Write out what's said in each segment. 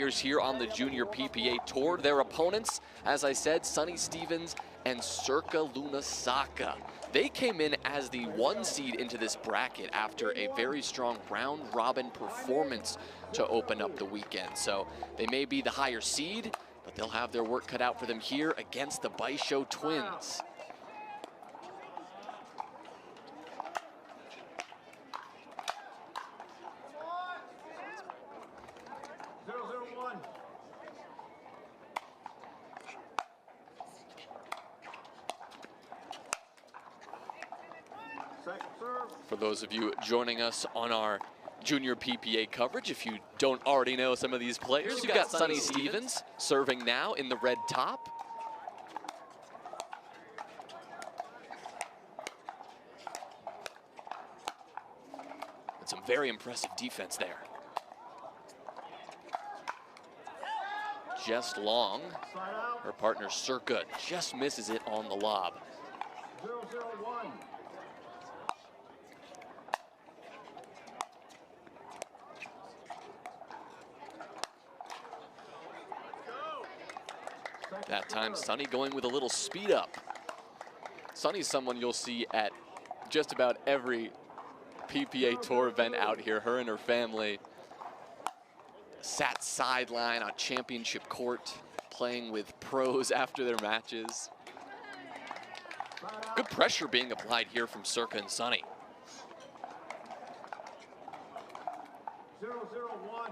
players here on the Junior PPA Tour. Their opponents, as I said, Sonny Stevens and Sacca Luna Sacca. They came in as the 1 seed into this bracket after a very strong round-robin performance to open up the weekend. So they may be the higher seed, but they'll have their work cut out for them here against the Baixo twins. For those of you joining us on our Junior PPA coverage, if you don't already know some of these players, you've got Sonny Stevens serving now in the red top. And some very impressive defense there. Just long. Her partner Sacca just misses it on the lob. 0-0-1. That time, Sonny going with a little speed up. Sonny's someone you'll see at just about every PPA Tour event out here. Her and her family sat sideline on championship court, playing with pros after their matches. Good pressure being applied here from Sacca and Sonny. 0-0-1.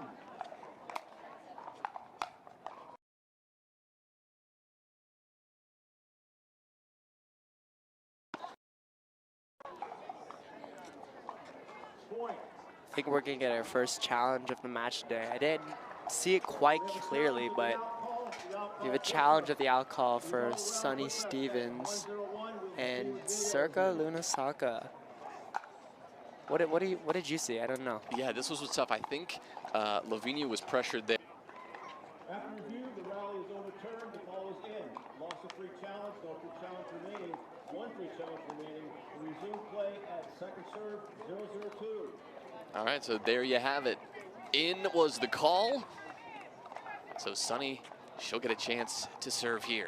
I think we're going to get our first challenge of the match today. I didn't see it quite clearly, but we have a challenge of the alcohol for Sonny Stevens and Sacca Luna Sacca. What did you see? I don't know. Yeah, this was tough. I think Lavinia was pressured there. After review, the rally is overturned. The call is in. Loss of free challenge, no free challenge remaining. 1 free challenge remaining. Resume play at second serve, 0-0-2. All right, so there you have it. In was the call. So Sonny, she'll get a chance to serve here.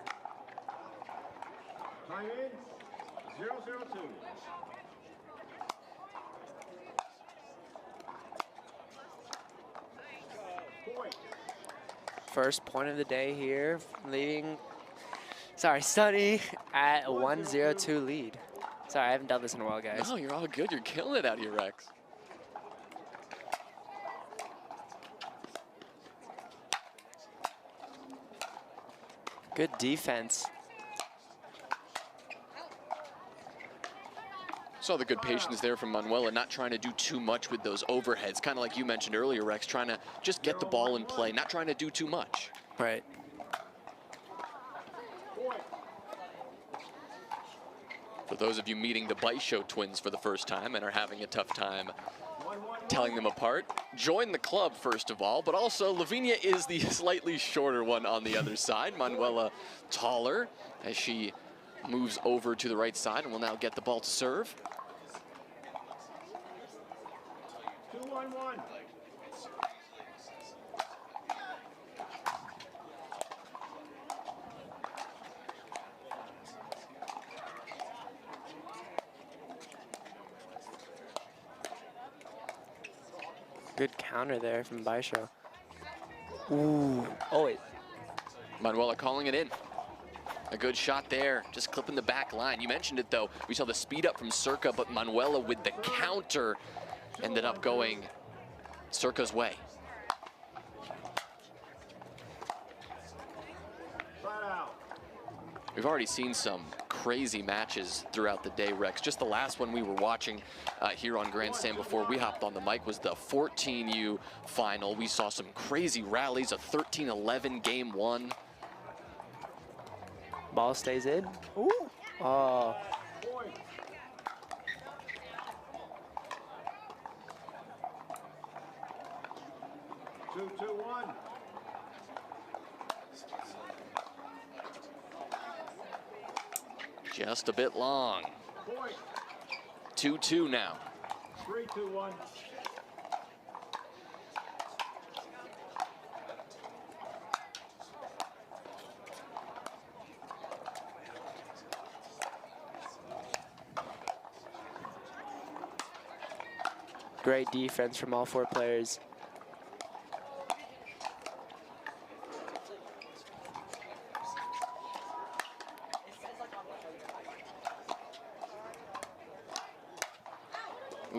Time in, 0-0-2. Point. First point of the day here, Sonny at a 1-0-2 lead. Sorry, I haven't done this in a while, guys. No, you're all good. You're killing it out here, Rex. Good defense. Saw the good patience there from Manuela, not trying to do too much with those overheads. Kind of like you mentioned earlier, Rex, trying to just get the ball in play, not trying to do too much. Right. For those of you meeting the Baixo twins for the first time and are having a tough time telling them apart, join the club first of all, but also Lavinia is the slightly shorter one on the other side. Manuela taller as she moves over to the right side and will now get the ball to serve. 2-1-1. Good counter there from Baixo. Ooh. Oh, wait. Manuela calling it in. A good shot there, just clipping the back line. You mentioned it though. We saw the speed up from Sacca, but Manuela with the counter ended up going Sacca's way. We've already seen some crazy matches throughout the day, Rex. Just the last one we were watching here on Grandstand before we hopped on the mic was the 14U final. We saw some crazy rallies, a 13-11 game one. Ball stays in. Ooh. Oh. 2-2-1. Just a bit long. 2-2 now. 3-2-1. Great defense from all 4 players.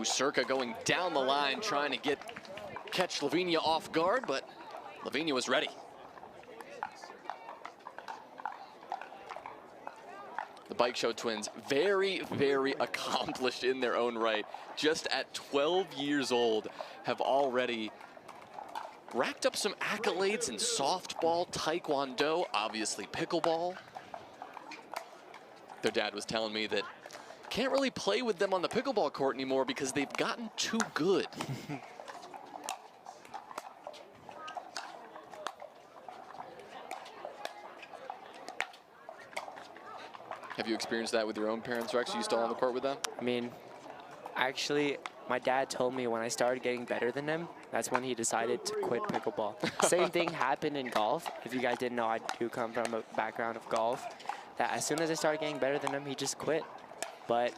Sacca going down the line, trying to catch Lavinia off guard, but Lavinia was ready. The Baixo twins, very, very accomplished in their own right. Just at 12 years old, have already racked up some accolades in softball, taekwondo, obviously pickleball. Their dad was telling me that can't really play with them on the pickleball court anymore because they've gotten too good. Have you experienced that with your own parents, Rex? Are you still on the court with them? I mean, actually, my dad told me when I started getting better than him, that's when he decided to quit pickleball. Same thing happened in golf. If you guys didn't know, I do come from a background of golf. That as soon as I started getting better than him, he just quit. But,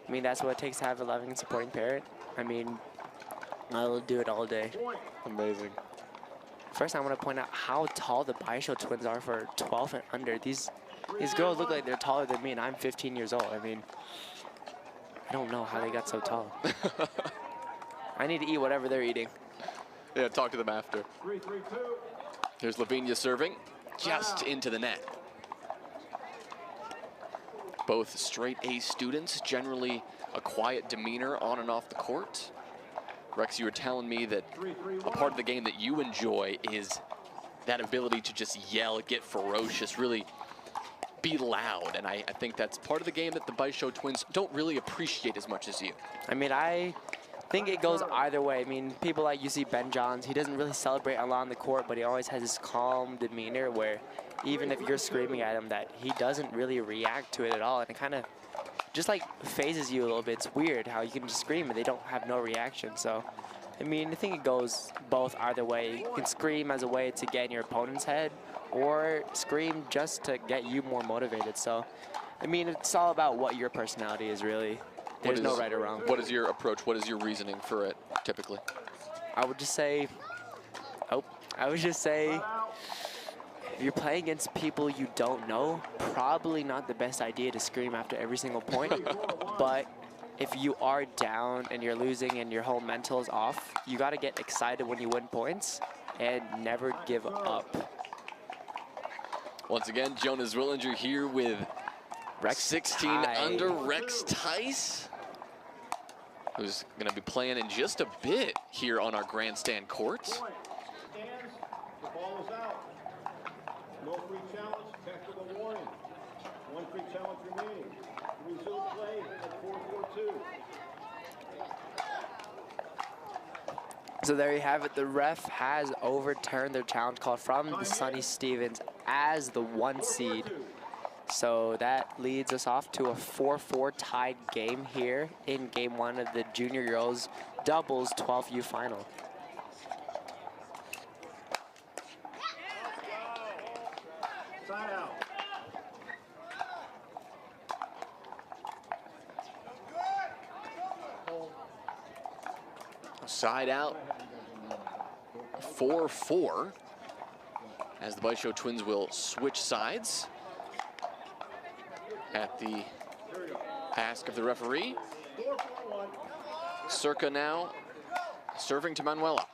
I mean, that's what it takes to have a loving and supporting parent. I mean, I'll do it all day. Amazing. First, I want to point out how tall the Baixo twins are for 12 and under. These girls look like they're taller than me, and I'm 15 years old. I mean, I don't know how they got so tall. I need to eat whatever they're eating. Yeah, talk to them after. Here's Lavinia serving, just into the net. Both straight A students, generally a quiet demeanor on and off the court. Rex, you were telling me that a part of the game that you enjoy is that ability to just yell, get ferocious, really be loud. And I think that's part of the game that the Baixo twins don't really appreciate as much as you. I mean, I think it goes either way. I mean, people like you see Ben Johns, he doesn't really celebrate a lot on the court, but he always has this calm demeanor where even if you're screaming at him, that he doesn't really react to it at all. And it kind of just like phases you a little bit. It's weird how you can just scream and they don't have no reaction. So, I mean, I think it goes both either way. You can scream as a way to get in your opponent's head or scream just to get you more motivated. So, I mean, it's all about what your personality is really. There's no right or wrong. What is your approach? What is your reasoning for it, typically? I would just say, if you're playing against people you don't know, probably not the best idea to scream after every single point. But if you are down and you're losing and your whole mental is off, you got to get excited when you win points and never give up. Once again, Jonas Willinger here with Rex 16 under Rex Tice, who's going to be playing in just a bit here on our grandstand court. Stands, the ball is out. No free challenge, technical warning. 1 free challenge remaining. Resume play at 4-4-2. So there you have it. The ref has overturned their challenge call from the Sunny Stevens as the 1 seed. So that leads us off to a 4-4 tied game here in game 1 of the Junior Girls Doubles 12U final. Side out. Side out, 4-4, as the Baixo twins will switch sides at the ask of the referee. Sacca now serving to Manuela.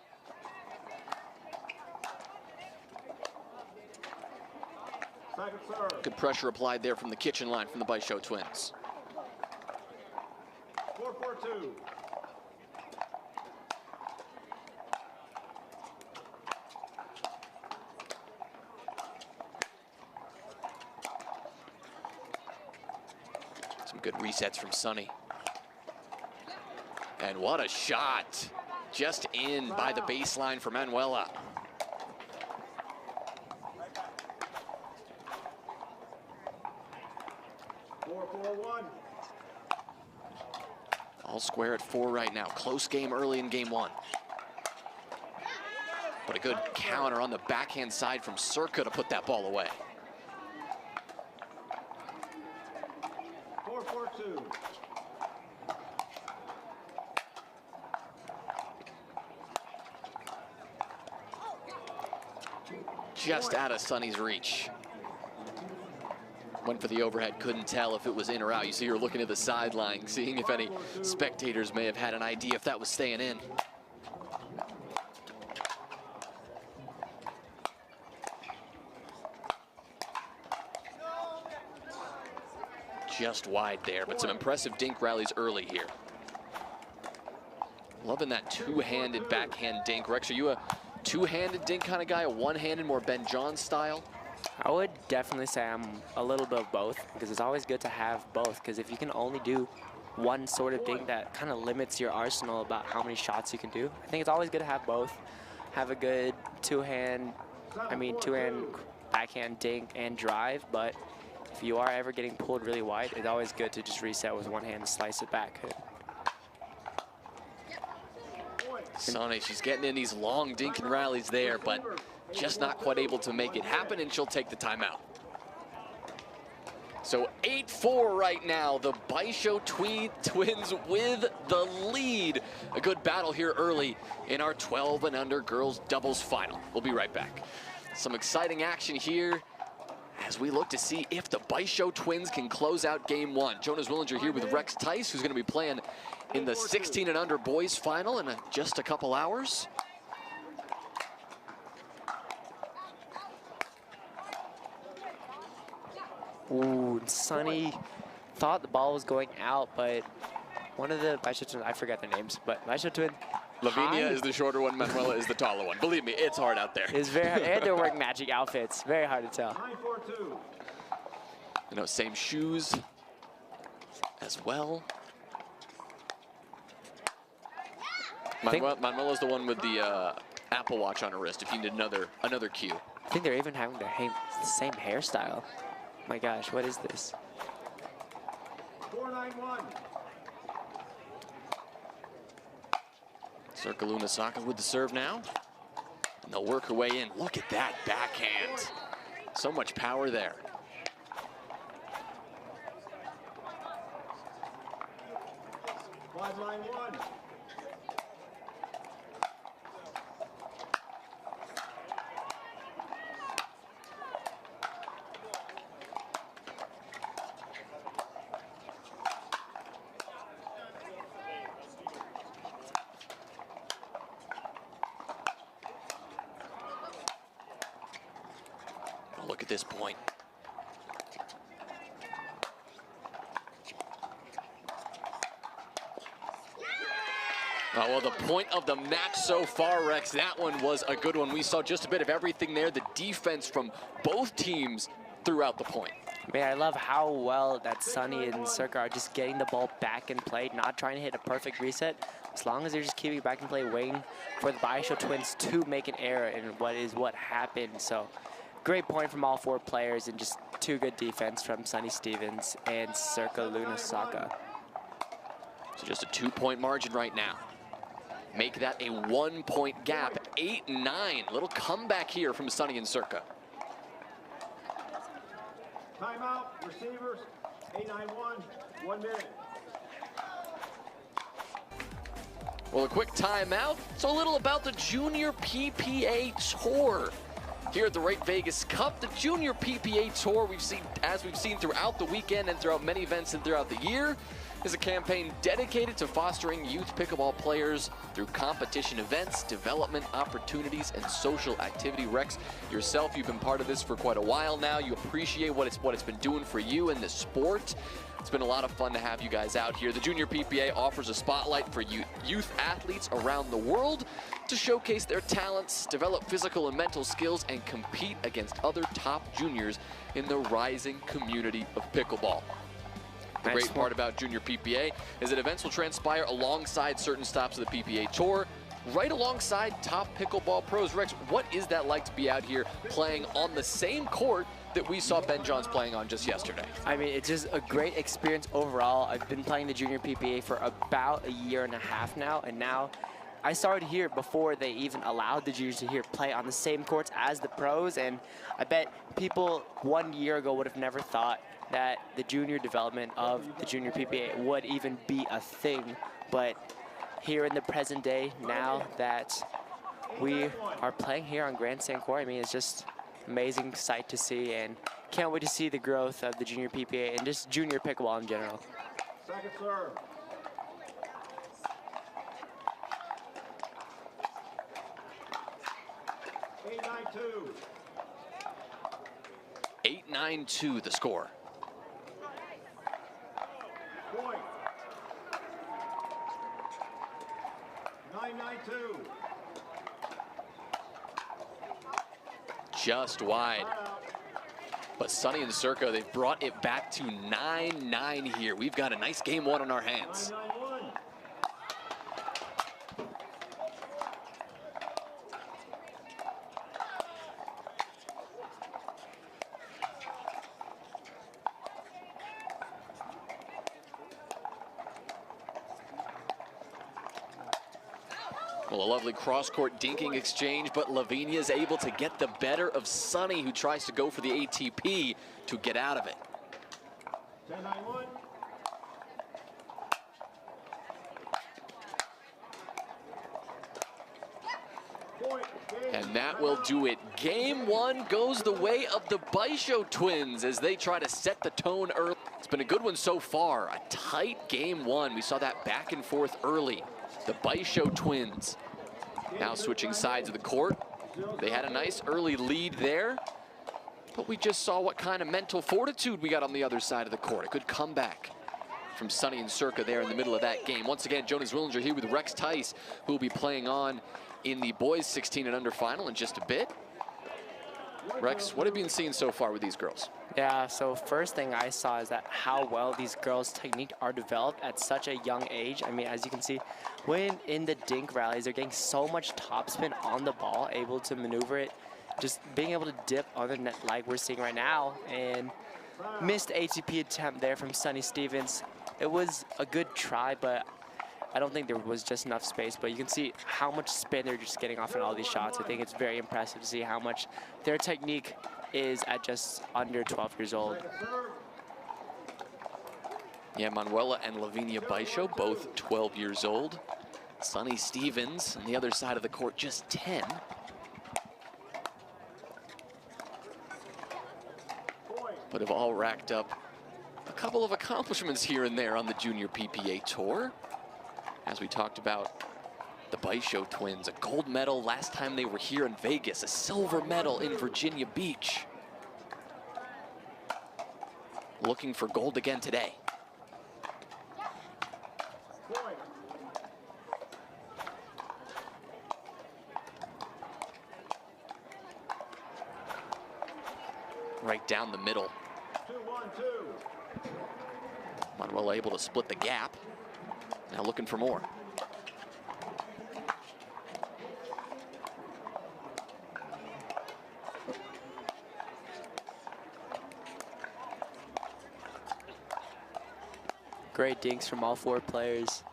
Good pressure applied there from the kitchen line from the Baixo twins. 4-4-2. Some good resets from Sunny. And what a shot. Just in by the baseline for Manuela. All square at 4 right now. Close game early in game 1. But a good counter on the backhand side from Sacca to put that ball away. 4-4-2. just out of Sonny's reach. Went for the overhead, couldn't tell if it was in or out. You see her looking at the sideline, seeing if any spectators may have had an idea if that was staying in. Just wide there, but some impressive dink rallies early here. Loving that two-handed backhand dink. Rex, are you a two-handed dink kind of guy, a one-handed, more Ben John style? I would definitely say I'm a little bit of both, because it's always good to have both, because if you can only do one sort of dink, that kind of limits your arsenal about how many shots you can do. I think it's always good to have both. Have a good two-hand backhand dink and drive, but if you are ever getting pulled really wide, it's always good to just reset with one hand and slice it back. Sonny, she's getting in these long dink and rallies there, but just not quite able to make it happen, and she'll take the timeout. So 8-4 right now. The Baixo twins with the lead. A good battle here early in our 12 and under girls doubles final. We'll be right back. Some exciting action here as we look to see if the Baixo twins can close out game one. Jonas Willinger here with Rex Tice, who's going to be playing in the 16 and under boys final in just a couple hours. Ooh, Sonny thought the ball was going out, but one of the Baixo twins, I forget their names, but Baixo twin. Lavinia is the shorter one, Manuela is the taller one. Believe me, it's hard out there. It's very hard, and they're wearing matching outfits. Very hard to tell. You know, same shoes as well. Manuela's the one with the Apple Watch on her wrist if you need another cue. I think they're even having the same hairstyle. My gosh, what is this? 4-9-1. Sacca Sacca with the serve now. And they'll work her way in. Look at that backhand. So much power there. Line 1. Look at this point. Oh, well, the point of the match so far, Rex, that one was a good one. We saw just a bit of everything there. The defense from both teams throughout the point. Man, I love how well that Sonny and Sacca are just getting the ball back in play, not trying to hit a perfect reset. As long as they're just keeping it back in play, waiting for the Baixo twins to make an error, and what happened. So great point from all four players, and just two good defense from Sonny Stevens and Sacca Sacca. So just a 2-point margin right now. Make that a 1-point gap, 8-9. Little comeback here from Sonny and Sacca. Timeout, receivers, 8-9-1, 1 minute. Well, a quick timeout. So a little about the Junior PPA Tour. Here at the Right Vegas Cup, the Junior PPA Tour as we've seen throughout the weekend and throughout many events and throughout the year, is a campaign dedicated to fostering youth pickleball players through competition events, development opportunities, and social activity. Rex, yourself, you've been part of this for quite a while now. You appreciate what it's been doing for you in the sport. It's been a lot of fun to have you guys out here. The Junior PPA offers a spotlight for youth athletes around the world to showcase their talents, develop physical and mental skills, and compete against other top juniors in the rising community of pickleball. The great part about Junior PPA is that events will transpire alongside certain stops of the PPA Tour, right alongside top pickleball pros. Rex, what is that like to be out here playing on the same court that we saw Ben Johns playing on just yesterday? I mean, it's just a great experience overall. I've been playing the Junior PPA for about a year and a half now, and now I started here before they even allowed the juniors to here play on the same courts as the pros, and I bet people 1 year ago would have never thought that the junior development of the Junior PPA would even be a thing. But here in the present day, now that we are playing here on Grandstand Court, I mean, it's just amazing sight to see, and can't wait to see the growth of the junior PPA and just junior pickleball in general. Second serve. 8-9-2. 8-9-2 the score. Point. 9-9-2. Just wide. But Sunny and Sacca, they've brought it back to 9-9 here. We've got a nice game one on our hands. 9-9-1. Well, a lovely cross-court dinking exchange, but Lavinia is able to get the better of Sunny, who tries to go for the ATP to get out of it. 10-9-1. Point. And that will do it. Game one goes the way of the Baixo twins as they try to set the tone early. It's been a good one so far. A tight game one. We saw that back and forth early. The Baixo twins now switching sides of the court. They had a nice early lead there, but we just saw what kind of mental fortitude we got on the other side of the court. A good comeback from Sunny and Sacca there in the middle of that game. Once again, Jonas Willinger here with Rex Tice, who will be playing on in the boys 16 and under final in just a bit. Rex, what have you been seeing so far with these girls? Yeah, so first thing I saw is that how well these girls' technique are developed at such a young age. I mean, as you can see, when in the dink rallies, they're getting so much topspin on the ball, able to maneuver it, just being able to dip on the net like we're seeing right now. And missed ATP attempt there from Sunny Stevens. It was a good try, but I don't think there was just enough space, but you can see how much spin they're just getting off in all these shots. I think it's very impressive to see how much their technique is at just under 12 years old. Yeah, Manuela and Lavinia Baixo, both 12 years old. Sunny Stevens on the other side of the court, just 10. But have all racked up a couple of accomplishments here and there on the Junior PPA Tour. As we talked about the Baixo twins, a gold medal last time they were here in Vegas, a silver medal in Virginia Beach. Looking for gold again today. Right down the middle. 2-1-2. Manuela able to split the gap. Now looking for more. Great dinks from all four players.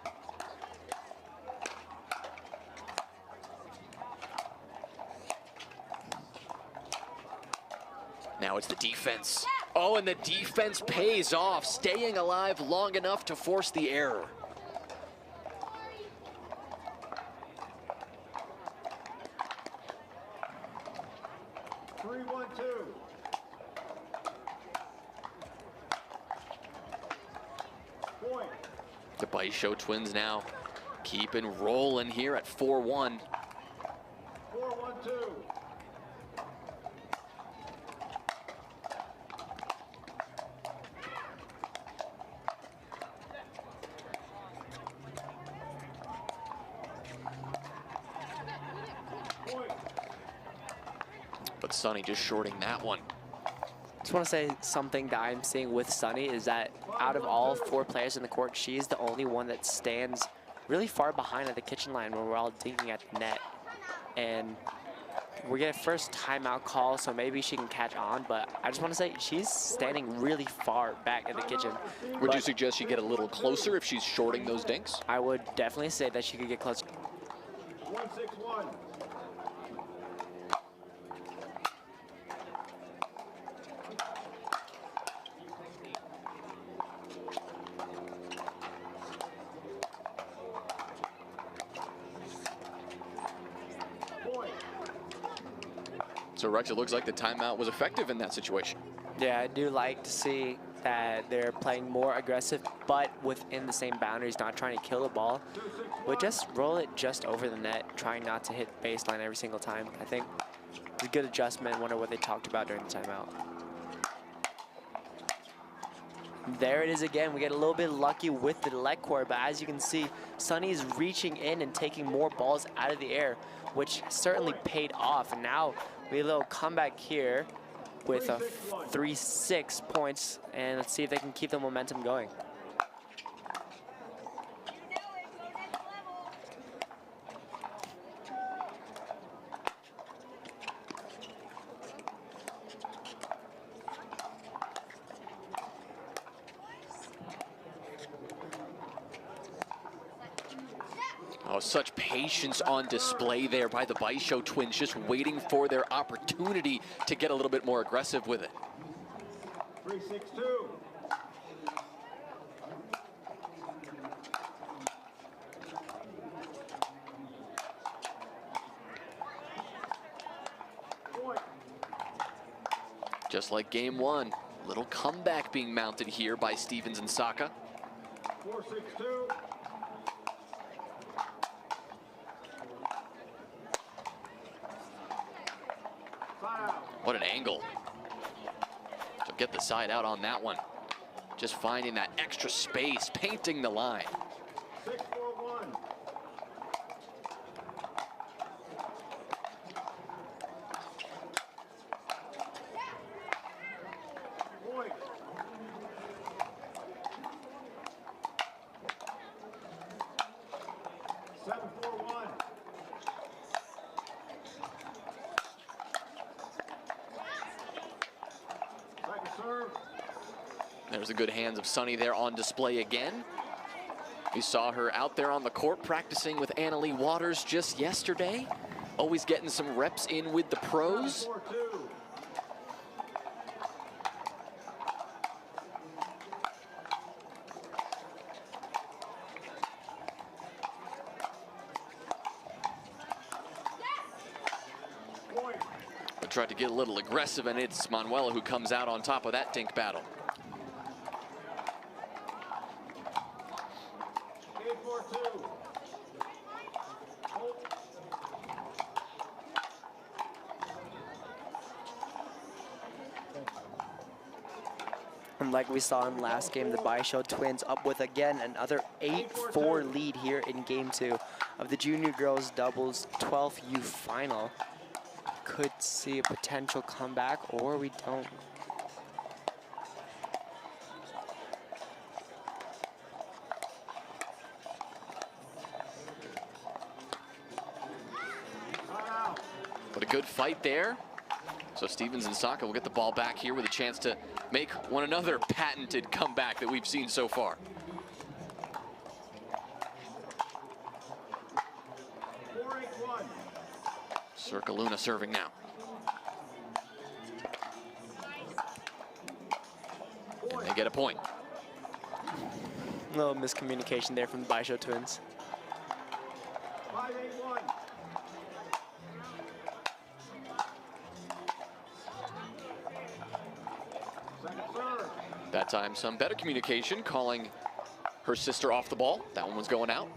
Now it's the defense. Oh, and the defense pays off, staying alive long enough to force the error. The Baixo twins now keeping rolling here at 4-1. 4-1-2. But Sunny just shorting that one. Just want to say something that I'm seeing with Sunny is that out of all four players in the court, she's the only one that stands really far behind at the kitchen line when we're all dinking at the net. And we're getting first timeout call, so maybe she can catch on, but I just want to say she's standing really far back in the kitchen. Would you suggest she get a little closer if she's shorting those dinks? I would definitely say that she could get closer. 1-6-1. So Rex, it looks like the timeout was effective in that situation. Yeah, I do like to see that they're playing more aggressive, but within the same boundaries, not trying to kill the ball, but just roll it just over the net, trying not to hit baseline every single time. I think it's a good adjustment. I wonder what they talked about during the timeout. There it is again. We get a little bit lucky with the leg cord, but as you can see, Sunny is reaching in and taking more balls out of the air, which certainly paid off. And now we have a little comeback here with a 3-6 points, and let's see if they can keep the momentum going. Oh, such patience on display there by the Baixo twins, just waiting for their opportunity to get a little bit more aggressive with it. 3-6-2. Just like game one, little comeback being mounted here by Stevens and Sacca. 4-6-2. What an angle. So get the side out on that one. Just finding that extra space, painting the line. 6-4-1. Point. 7-4-1. Second serve. There's the good hands of Sunny there on display again. We saw her out there on the court practicing with Annalie Waters just yesterday. Always getting some reps in with the pros. 4-2. Point. But tried to get a little aggressive, and it's Manuela who comes out on top of that dink battle. 8-4-2. And like we saw in last game, the Baixo twins up with again another 8-4 lead here in game 2 of the junior girls doubles 12th U final. Could see a potential comeback, or we don't. But a good fight there. So Stevens and Sacca will get the ball back here with a chance to make one another patented comeback that we've seen so far. 4-8-1. Circa Luna serving now. And they get a point. A little miscommunication there from the Baixo twins. 5-8-1. Second serve. That time some better communication, calling her sister off the ball. That one was going out.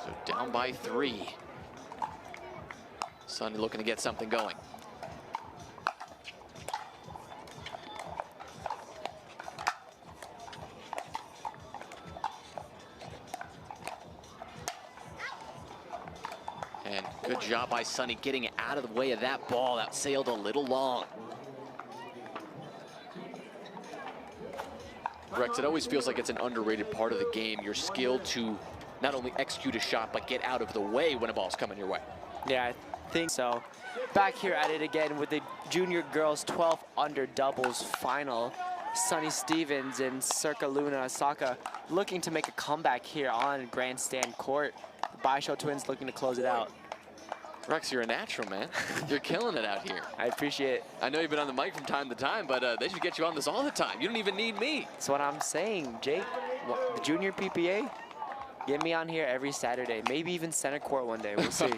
So down by 3. Sunny looking to get something going. And good job by Sunny getting out of the way of that ball. That sailed a little long. Rex, it always feels like it's an underrated part of the game, your skill to not only execute a shot, but get out of the way when a ball's coming your way. Yeah, I think so. Back here at it again with the junior girls 12 under doubles final. Sunny Stevens and Circa Luna Sacca looking to make a comeback here on grandstand court. The Baixo twins looking to close it out. Rex, you're a natural, man. You're killing it out here. I appreciate it. I know you've been on the mic from time to time, but they should get you on this all the time. You don't even need me. That's what I'm saying, Jake. The junior PPA, get me on here every Saturday. Maybe even center court one day. We'll see.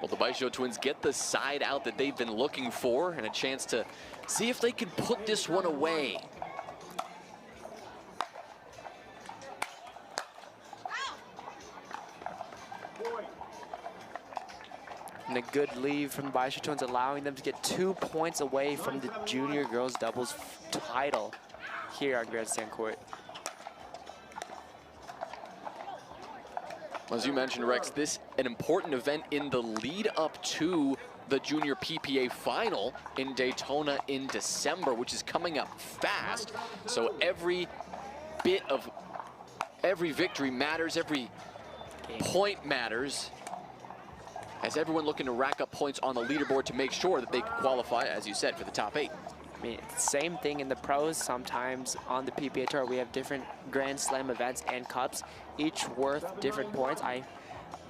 Well, the Baixo twins get the side out that they've been looking for and a chance to see if they can put this one away. And a good lead from the Baixo twins, allowing them to get 2 points away from the junior girls doubles title here on Grandstand Court. As you mentioned, Rex, this an important event in the lead up to the junior PPA final in Daytona in December, which is coming up fast. So every victory matters, every point matters, as everyone looking to rack up points on the leaderboard to make sure that they qualify, as you said, for the top 8. I mean, same thing in the pros. Sometimes on the PPA Tour, we have different Grand Slam events and cups, each worth different points. I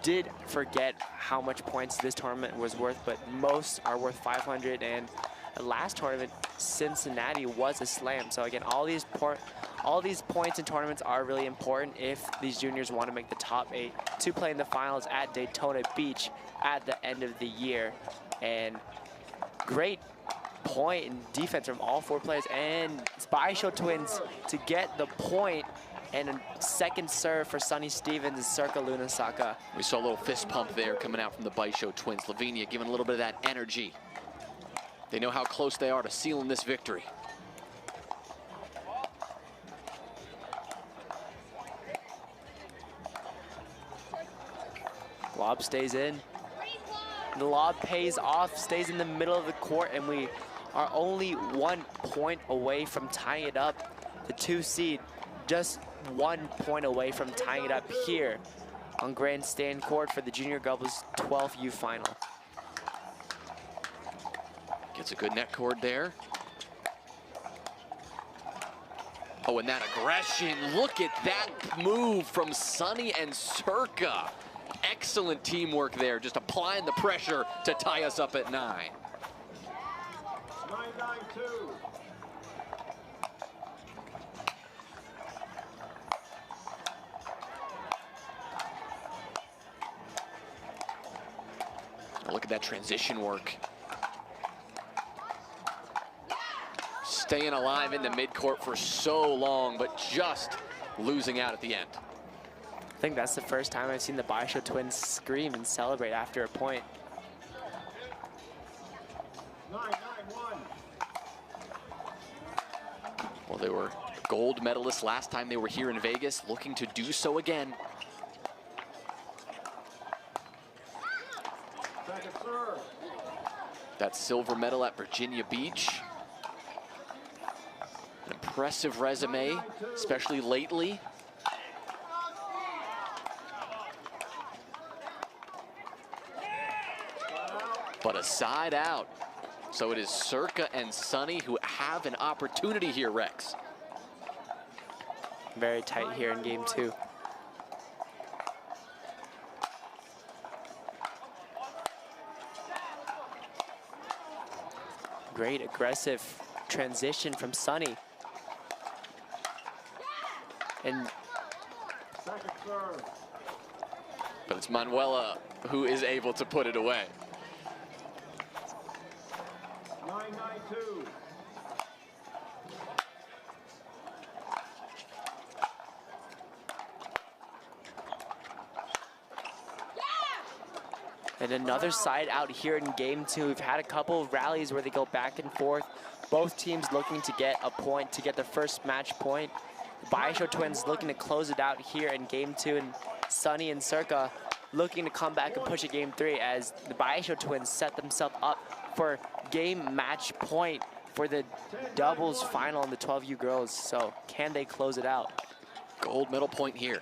did forget how much points this tournament was worth, but most are worth 500. And the last tournament, Cincinnati, was a slam. So again, all these points in tournaments are really important if these juniors want to make the top 8 to play in the finals at Daytona Beach at the end of the year. And great point and defense from all 4 players, and Baixo twins to get the point, and a second serve for Sunny Stevens and Sacca Luna Sacca. We saw a little fist pump there coming out from the Baixo twins. Lavinia giving a little bit of that energy. They know how close they are to sealing this victory. Lob stays in. The lob pays off, stays in the middle of the court, and we are only 1 point away from tying it up. The 2 seed, just 1 point away from tying it up here on Grandstand Court for the Junior Doubles 12U final. Gets a good net cord there. Oh, and that aggression. Look at that move from Sunny and Sacca. Excellent teamwork there, just applying the pressure to tie us up at 9. 9-9-2. Look at that transition work. Staying alive in the midcourt for so long, but just losing out at the end. I think that's the first time I've seen the Baixo twins scream and celebrate after a point. 9-9-1. Well, they were gold medalists last time they were here in Vegas, looking to do so again. Second serve. That silver medal at Virginia Beach. An impressive resume, especially lately. But a side out. So it is Sacca and Sunny who have an opportunity here, Rex. Very tight here in game 2. Great aggressive transition from Sunny. And Second serve. But it's Manuela who is able to put it away. 9-9-2. And another side out here in game 2. We've had a couple of rallies where they go back and forth. Both teams looking to get a point, to get their first match point. The Baixo twins looking to close it out here in game 2, and Sunny and Sacca looking to come back and push it game 3 as the Baixo twins set themselves up for game match point for the doubles final in the 12U girls. So can they close it out? Gold medal point here.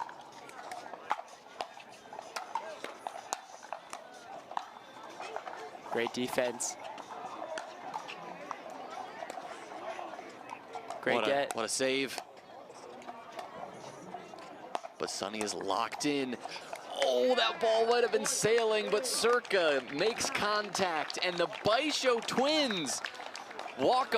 Great defense. Great get. What a save. But Sunny is locked in. Oh, that ball might have been sailing, but Sacca makes contact, and the Baixo twins walk away.